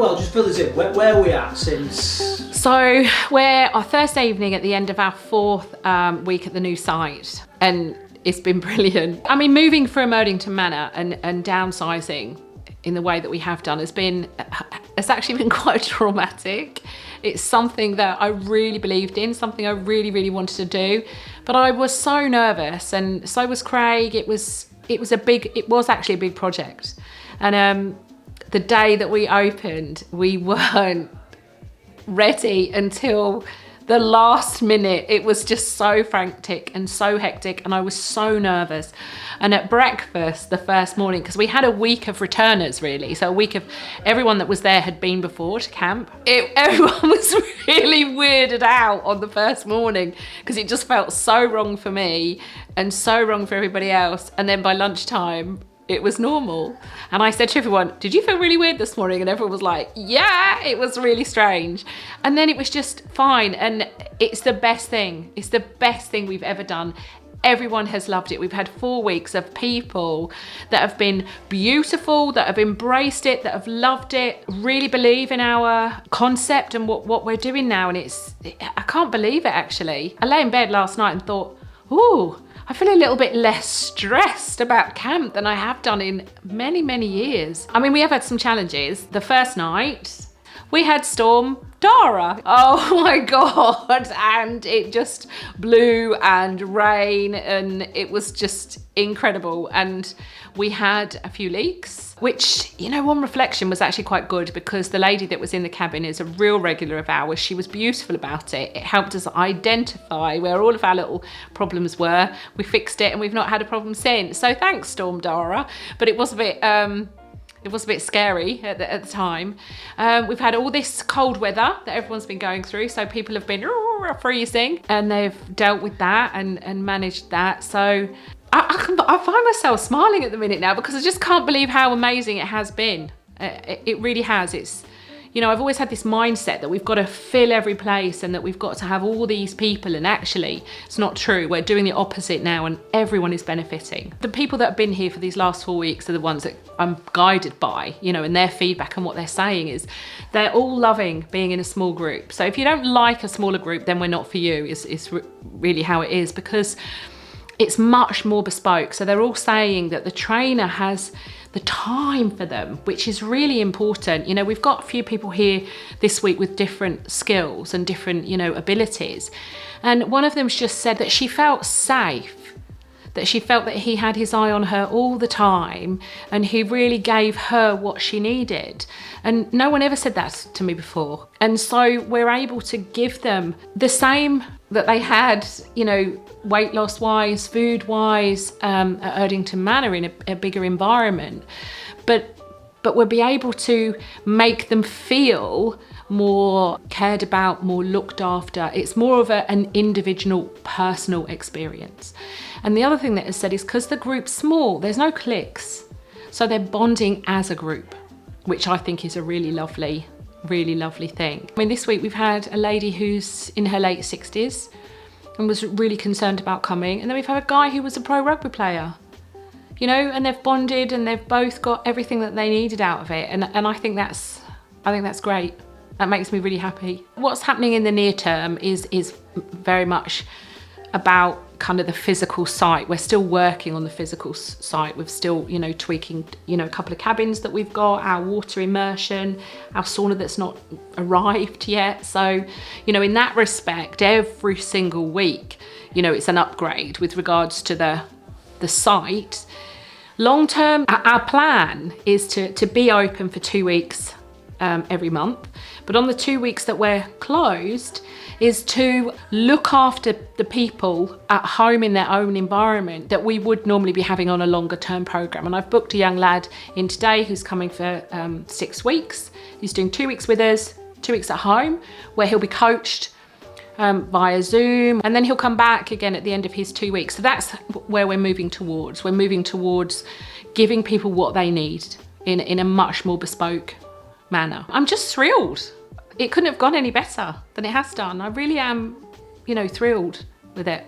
well, just fill us in. Where are we at since? So we're our Thursday evening at the end of our 4th week at the new site, and it's been brilliant. I mean, moving from Eardington Manor and downsizing in the way that we have done has actually been quite traumatic. It's something that I really believed in, something I really, really wanted to do, but I was so nervous, and so was Craig. It was actually a big project, and the day that we opened, we weren't ready until the last minute. It was just so frantic and so hectic, and I was so nervous. And at breakfast the first morning, because we had a week of returners really, so a week of everyone that was there had been before to camp. Everyone was really weirded out on the first morning because it just felt so wrong for me and so wrong for everybody else. And then by lunchtime, it was normal. And I said to everyone, did you feel really weird this morning? And everyone was like, yeah, it was really strange. And then it was just fine. And it's the best thing. It's the best thing we've ever done. Everyone has loved it. We've had 4 weeks of people that have been beautiful, that have embraced it, that have loved it, really believe in our concept and what we're doing now. And I can't believe it actually. I lay in bed last night and thought, ooh, I feel a little bit less stressed about camp than I have done in many, many years. I mean, we have had some challenges. The first night, we had Storm Dara. Oh my God. And it just blew and rain, and it was just incredible. And we had a few leaks, which, you know, on reflection was actually quite good, because the lady that was in the cabin is a real regular of ours. She was beautiful about it. It helped us identify where all of our little problems were. We fixed it and we've not had a problem since. So thanks, Storm Dara. But it was a bit scary at the time. We've had all this cold weather that everyone's been going through, so people have been freezing, and they've dealt with that and managed that. So I find myself smiling at the minute now, because I just can't believe how amazing it has been. It really has. It's, you know, I've always had this mindset that we've got to fill every place and that we've got to have all these people, and actually it's not true. We're doing the opposite now, and everyone is benefiting. The people that have been here for these last 4 weeks are the ones that I'm guided by, you know, and their feedback and what they're saying is they're all loving being in a small group. So if you don't like a smaller group, then we're not for you, is really how it is, because it's much more bespoke. So they're all saying that the trainer has the time for them, which is really important. You know, we've got a few people here this week with different skills and different, you know, abilities. And one of them's just said that she felt safe, that she felt that he had his eye on her all the time, and he really gave her what she needed. And no one ever said that to me before. And so we're able to give them the same that they had, you know, weight loss wise, food wise, at Eardington Manor in a bigger environment. But we'll be able to make them feel more cared about, more looked after. It's more of an individual, personal experience. And the other thing that is said is, because the group's small, there's no cliques. So they're bonding as a group, which I think is a really lovely thing. I mean, this week we've had a lady who's in her late 60s and was really concerned about coming. And then we've had a guy who was a pro rugby player, you know, and they've bonded and they've both got everything that they needed out of it. And I think that's great. That makes me really happy. What's happening in the near term is very much about kind of the physical site. We're still working on the physical site. We're still, you know, tweaking, you know, a couple of cabins that we've got, our water immersion, our sauna that's not arrived yet. So, you know, in that respect, every single week, you know, it's an upgrade with regards to the site. Long term, our plan is to be open for 2 weeks every month. But on the 2 weeks that we're closed, is to look after the people at home in their own environment that we would normally be having on a longer term program. And I've booked a young lad in today who's coming for 6 weeks. He's doing 2 weeks with us, 2 weeks at home, where he'll be coached via Zoom, and then he'll come back again at the end of his 2 weeks. So that's where we're moving towards. We're moving towards giving people what they need in a much more bespoke manner. I'm just thrilled. It couldn't have gone any better than it has done. I really am, you know, thrilled with it.